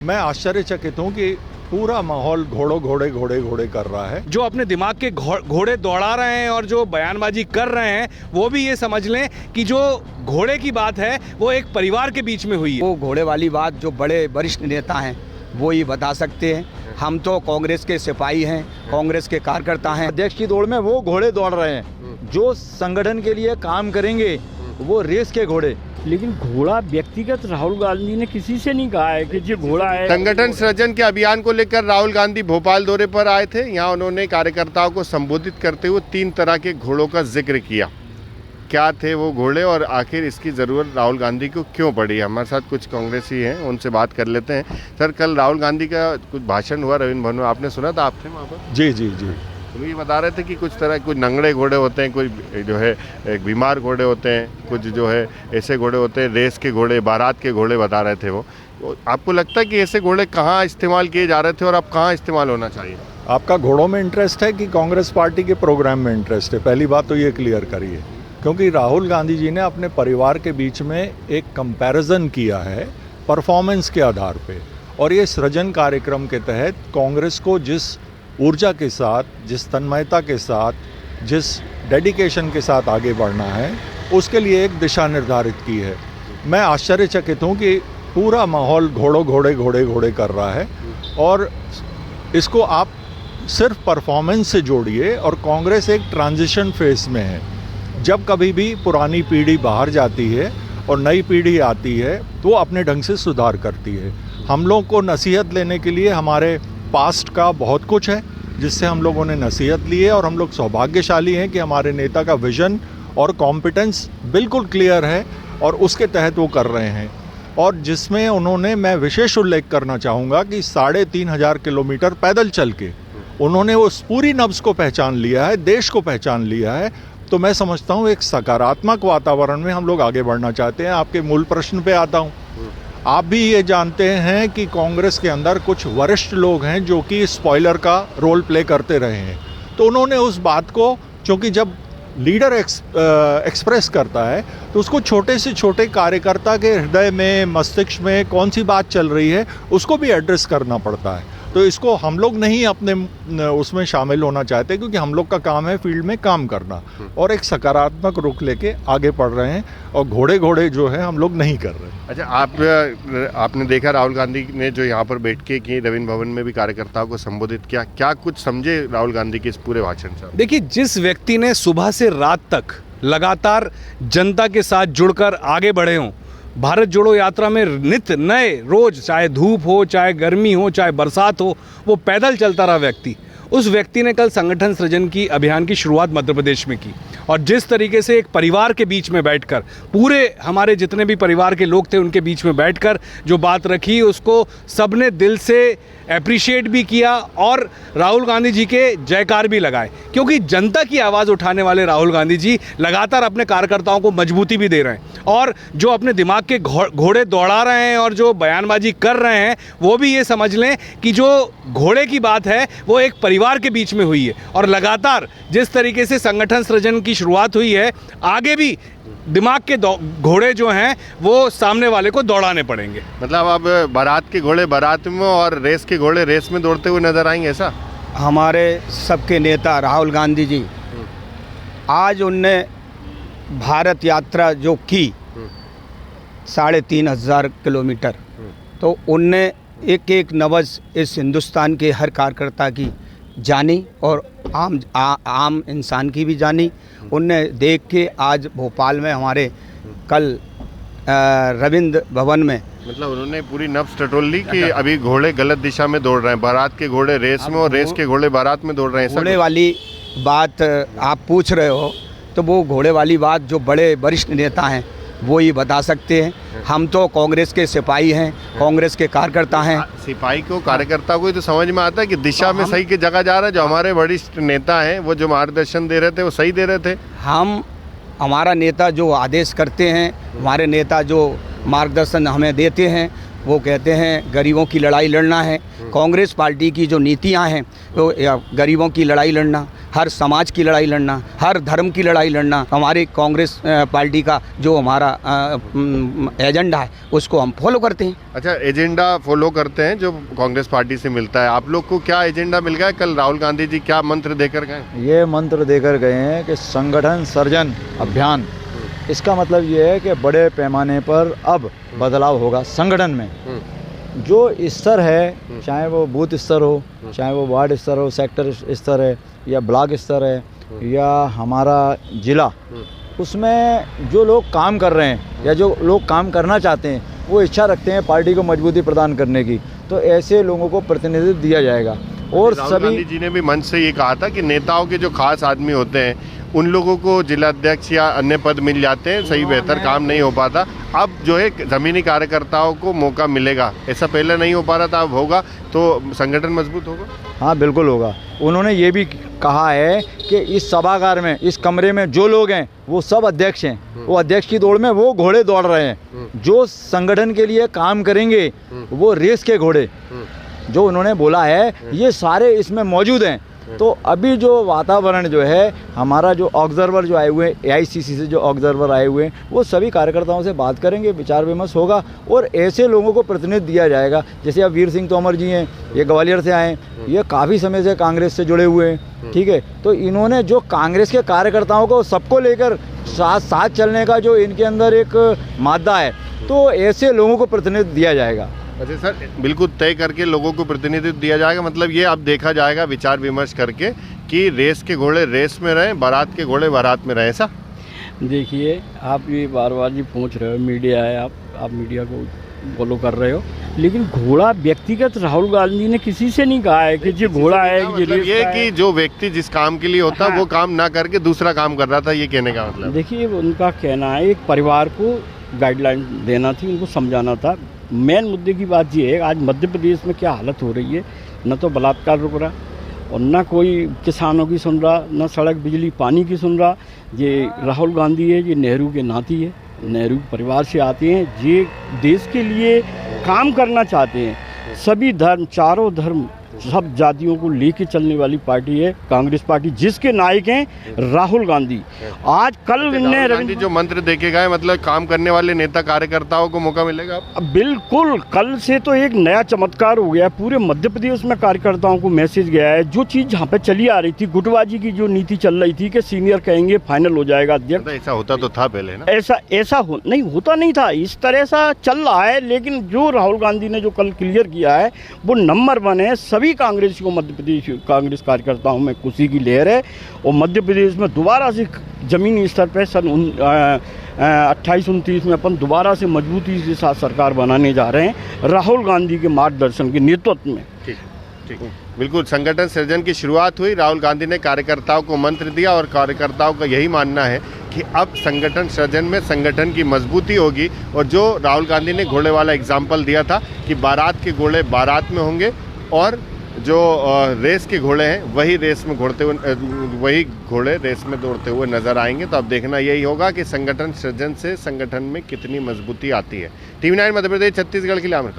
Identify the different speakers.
Speaker 1: मैं आश्चर्यचकित हूँ कि पूरा माहौल घोड़े कर रहा है।
Speaker 2: जो अपने दिमाग के घोड़े दौड़ा रहे हैं और जो बयानबाजी कर रहे हैं वो भी ये समझ लें कि जो घोड़े की बात है वो एक परिवार के बीच में हुई है।
Speaker 3: वो घोड़े वाली बात जो बड़े वरिष्ठ नेता हैं वो ही बता सकते हैं। हम तो कांग्रेस के सिपाही हैं, कांग्रेस के कार्यकर्ता हैं।
Speaker 4: अध्यक्ष की दौड़ में वो घोड़े दौड़ रहे हैं, जो संगठन के लिए काम करेंगे वो रेस के घोड़े।
Speaker 5: लेकिन घोड़ा व्यक्तिगत राहुल गांधी ने किसी से नहीं कहा है कि जो घोड़ा है।
Speaker 6: संगठन सृजन के अभियान को लेकर राहुल गांधी भोपाल दौरे पर आए थे। यहाँ उन्होंने कार्यकर्ताओं को संबोधित करते हुए 3 तरह के घोड़ों का जिक्र किया। क्या थे वो घोड़े और आखिर इसकी ज़रूरत राहुल गांधी को क्यों पड़ी? हमारे साथ कुछ कांग्रेसी हैं, उनसे बात कर लेते हैं। सर, कल राहुल गांधी का कुछ भाषण हुआ रविंद्र भवन में, आपने सुना था? आप थे वहाँ पर?
Speaker 1: जी।
Speaker 6: तो ये बता रहे थे कि कुछ नंगड़े घोड़े होते हैं, कोई जो है एक बीमार घोड़े होते हैं, कुछ जो है ऐसे घोड़े होते हैं, रेस के घोड़े, बारात के घोड़े बता रहे थे वो। तो आपको लगता है कि ऐसे घोड़े कहाँ इस्तेमाल किए जा रहे थे और अब कहाँ इस्तेमाल होना चाहिए?
Speaker 1: आपका घोड़ों में इंटरेस्ट है कि कांग्रेस पार्टी के प्रोग्राम में इंटरेस्ट है? पहली बात तो ये क्लियर करिए, क्योंकि राहुल गांधी जी ने अपने परिवार के बीच में एक कंपैरिजन किया है परफॉर्मेंस के आधार पे, और ये सृजन कार्यक्रम के तहत कांग्रेस को जिस ऊर्जा के साथ, जिस तन्मयता के साथ, जिस डेडिकेशन के साथ आगे बढ़ना है, उसके लिए एक दिशा निर्धारित की है। मैं आश्चर्यचकित हूँ कि पूरा माहौल घोड़े कर रहा है, और इसको आप सिर्फ परफॉर्मेंस से जोड़िए। और कांग्रेस एक ट्रांजिशन फेस में है। जब कभी भी पुरानी पीढ़ी बाहर जाती है और नई पीढ़ी आती है तो वो अपने ढंग से सुधार करती है। हम लोग को नसीहत लेने के लिए हमारे पास्ट का बहुत कुछ है जिससे हम लोगों ने नसीहत ली है, और हम लोग सौभाग्यशाली हैं कि हमारे नेता का विजन और कॉम्पिटेंस बिल्कुल क्लियर है और उसके तहत वो कर रहे हैं। और जिसमें उन्होंने, मैं विशेष उल्लेख करना चाहूँगा कि 3500 किलोमीटर पैदल चल के उन्होंने उस पूरी नब्ज़ को पहचान लिया है, देश को पहचान लिया है। तो मैं समझता हूँ एक सकारात्मक वातावरण में हम लोग आगे बढ़ना चाहते हैं। आपके मूल प्रश्न पे आता हूँ। आप भी ये जानते हैं कि कांग्रेस के अंदर कुछ वरिष्ठ लोग हैं जो कि स्पॉइलर का रोल प्ले करते रहे हैं। तो उन्होंने उस बात को, क्योंकि जब लीडर एक्सप्रेस करता है तो उसको छोटे से छोटे कार्यकर्ता के हृदय में, मस्तिष्क में कौन सी बात चल रही है उसको भी एड्रेस करना पड़ता है। तो इसको हम लोग नहीं अपने उसमें शामिल होना चाहते, क्योंकि हम लोग का काम है फील्ड में काम करना, और एक सकारात्मक रुख लेके आगे बढ़ रहे हैं, और घोड़े जो है हम लोग नहीं कर रहे।
Speaker 6: अच्छा, आपने देखा राहुल गांधी ने जो यहाँ पर बैठ के कि रविंद्र भवन में भी कार्यकर्ताओं को संबोधित किया, क्या कुछ समझे राहुल गांधी के इस पूरे भाषण से?
Speaker 2: देखिए, जिस व्यक्ति ने सुबह से रात तक लगातार जनता के साथ जुड़कर आगे बढ़े हों, भारत जोड़ो यात्रा में नित्य नए रोज, चाहे धूप हो, चाहे गर्मी हो, चाहे बरसात हो, वो पैदल चलता रहा व्यक्ति, उस व्यक्ति ने कल संगठन सृजन की अभियान की शुरुआत मध्य प्रदेश में की। और जिस तरीके से एक परिवार के बीच में बैठकर, पूरे हमारे जितने भी परिवार के लोग थे उनके बीच में बैठकर जो बात रखी, उसको सबने दिल से अप्रिशिएट भी किया और राहुल गांधी जी के जयकार भी लगाए। क्योंकि जनता की आवाज़ उठाने वाले राहुल गांधी जी लगातार अपने कार्यकर्ताओं को मजबूती भी दे रहे हैं, और जो अपने दिमाग के घोड़े दौड़ा रहे हैं और जो बयानबाजी कर रहे हैं वो भी ये समझ लें कि जो घोड़े की बात है वो एक परिवार के बीच में हुई है। और लगातार जिस तरीके से संगठन सृजन की शुरुआत हुई है, आगे भी दिमाग के घोड़े जो हैं वो सामने वाले को दौड़ाने पड़ेंगे।
Speaker 6: मतलब अब बारात के घोड़े बारात में और रेस के घोड़े रेस में दौड़ते हुए नजर आएंगे, ऐसा?
Speaker 3: हमारे सबके नेता राहुल गांधी जी, आज उनने भारत यात्रा जो की 3500 किलोमीटर, तो उनने एक एक नब्ज़ इस हिंदुस्तान के हर कार्यकर्ता की जानी और आम इंसान की भी जानी। उनने देख के आज भोपाल में हमारे कल रविंद्र भवन में,
Speaker 6: मतलब उन्होंने पूरी नब्ज़ टटोल ली कि अभी घोड़े गलत दिशा में दौड़ रहे हैं, बारात के घोड़े रेस में और रेस के घोड़े बारात में दौड़ रहे हैं।
Speaker 3: घोड़े वाली बात आप पूछ रहे हो, तो वो घोड़े वाली बात जो बड़े वरिष्ठ नेता हैं वो ही बता सकते हैं। हम तो कांग्रेस के सिपाही हैं, कांग्रेस के कार्यकर्ता हैं।
Speaker 6: सिपाही को, कार्यकर्ता को ही तो समझ में आता है कि दिशा में सही की जगह जा रहा है। जो हमारे वरिष्ठ नेता हैं वो जो मार्गदर्शन दे रहे थे वो सही दे रहे थे।
Speaker 3: हमारा नेता जो आदेश करते हैं, हमारे नेता जो मार्गदर्शन हमें देते हैं, वो कहते हैं गरीबों की लड़ाई लड़ना है। कांग्रेस पार्टी की जो नीतियां हैं वो गरीबों की लड़ाई लड़ना, हर समाज की लड़ाई लड़ना, हर धर्म की लड़ाई लड़ना हमारी कांग्रेस पार्टी का जो हमारा एजेंडा है उसको हम फॉलो करते हैं।
Speaker 6: अच्छा, एजेंडा फॉलो करते हैं जो कांग्रेस पार्टी से मिलता है। आप लोग को क्या एजेंडा मिल गया? कल राहुल गांधी जी क्या मंत्र देकर गए?
Speaker 4: ये मंत्र देकर गए हैं कि संगठन सर्जन अभियान। इसका मतलब ये है कि बड़े पैमाने पर अब बदलाव होगा संगठन में। जो स्तर है, चाहे वो बूथ स्तर हो, चाहे वो वार्ड स्तर हो, सेक्टर स्तर है या ब्लॉक स्तर है या हमारा जिला, उसमें जो लोग काम कर रहे हैं या जो लोग काम करना चाहते हैं, वो इच्छा रखते हैं पार्टी को मजबूती प्रदान करने की, तो ऐसे लोगों को प्रतिनिधित्व दिया जाएगा। और
Speaker 6: राहुल गांधी जी ने भी मंच से ये कहा था कि नेताओं के जो खास आदमी होते हैं उन लोगों को जिलाध्यक्ष या अन्य पद मिल जाते हैं, सही बेहतर काम नहीं हो पाता। अब जो है ज़मीनी कार्यकर्ताओं को मौका मिलेगा, ऐसा पहले नहीं हो पा रहा था, अब होगा तो संगठन मजबूत होगा।
Speaker 4: हाँ बिल्कुल होगा। उन्होंने ये भी कहा है कि इस सभागार में, इस कमरे में जो लोग हैं वो सब अध्यक्ष हैं, वो अध्यक्ष की दौड़ में वो घोड़े दौड़ रहे हैं। जो संगठन के लिए काम करेंगे वो रेस के घोड़े, जो उन्होंने बोला है, ये सारे इसमें मौजूद हैं। तो अभी जो वातावरण जो है, हमारा जो ऑब्जर्वर जो आए हुए हैं, एआईसीसी से जो ऑब्जर्वर आए हुए हैं, वो सभी कार्यकर्ताओं से बात करेंगे, विचार विमर्श होगा और ऐसे लोगों को प्रतिनिधित्व दिया जाएगा। जैसे अब वीर सिंह तोमर जी हैं, ये ग्वालियर से आए, ये काफ़ी समय से कांग्रेस से जुड़े हुए हैं, ठीक है। तो इन्होंने जो कांग्रेस के कार्यकर्ताओं को सबको लेकर साथ चलने का जो इनके अंदर एक मादा है, तो ऐसे लोगों को प्रतिनिधित्व दिया जाएगा।
Speaker 6: अच्छा सर, बिल्कुल तय करके लोगों को प्रतिनिधित्व दिया जाएगा, मतलब ये अब देखा जाएगा विचार विमर्श करके कि रेस के घोड़े रेस में रहें, बारात के घोड़े बारात में रहें, ऐसा?
Speaker 5: देखिए, आप ये बार बार जी पूछ रहे हो, मीडिया है, आप मीडिया को फॉलो कर रहे हो, लेकिन घोड़ा व्यक्तिगत राहुल गांधी ने किसी से नहीं कहा है कि ये घोड़ा है, ये
Speaker 6: मतलब ये कि जो व्यक्ति जिस काम के लिए होता है वो काम ना करके दूसरा काम कर रहा था, ये कहने का मतलब?
Speaker 5: देखिए, उनका कहना है एक परिवार को गाइडलाइन देना थी, उनको समझाना था। मेन मुद्दे की बात ये है, आज मध्य प्रदेश में क्या हालत हो रही है, न तो बलात्कार रुक रहा और न कोई किसानों की सुन रहा, न सड़क बिजली पानी की सुन रहा। ये राहुल गांधी है, ये नेहरू के नाती है, नेहरू परिवार से आते हैं, ये देश के लिए काम करना चाहते हैं। सभी धर्म, चारों धर्म, सब जातियों को लेके चलने वाली पार्टी है कांग्रेस पार्टी, जिसके नायक हैं राहुल गांधी। आज कल
Speaker 6: राहुल गांधी जो मंत्र देके गए, मतलब काम करने वाले नेता कार्यकर्ताओं को मौका मिलेगा?
Speaker 5: बिल्कुल, कल से तो एक नया चमत्कार हो गया, पूरे मध्य प्रदेश में कार्यकर्ताओं को मैसेज गया है। जो चीज़ जहाँ पे चली आ रही थी, गुटबाजी की जो नीति चल रही थी कि सीनियर कहेंगे फाइनल हो जाएगा अध्यक्ष,
Speaker 6: ऐसा होता तो था पहले ना?
Speaker 5: ऐसा नहीं होता नहीं था, इस तरह सा चल रहा है। लेकिन जो राहुल गांधी ने जो कल क्लियर किया है वो नंबर 1 है। सभी कांग्रेसी को मध्य प्रदेश कांग्रेस कार्यकर्ताओं में खुशी की लहर है और मध्य प्रदेश में दोबारा से जमीनी स्तर पर सन 28-29 में अपन दोबारा से मजबूती के साथ सरकार बनाने जा रहे हैं राहुल गांधी के मार्गदर्शन के नेतृत्व में।
Speaker 6: ठीक, बिल्कुल। संगठन सृजन की शुरुआत हुई, राहुल गांधी ने कार्यकर्ताओं को मंत्र दिया और कार्यकर्ताओं का यही मानना है कि अब संगठन सृजन में संगठन की मजबूती होगी। और जो राहुल गांधी ने घोड़े वाला एग्जाम्पल दिया था कि बारात के घोड़े बारात में होंगे और जो रेस के घोड़े हैं वही रेस में वही घोड़े रेस में दौड़ते हुए नजर आएंगे। तो अब देखना यही होगा कि संगठन सृजन से संगठन में कितनी मजबूती आती है। TV9 मध्य प्रदेश छत्तीसगढ़ के लिए आमिर खान।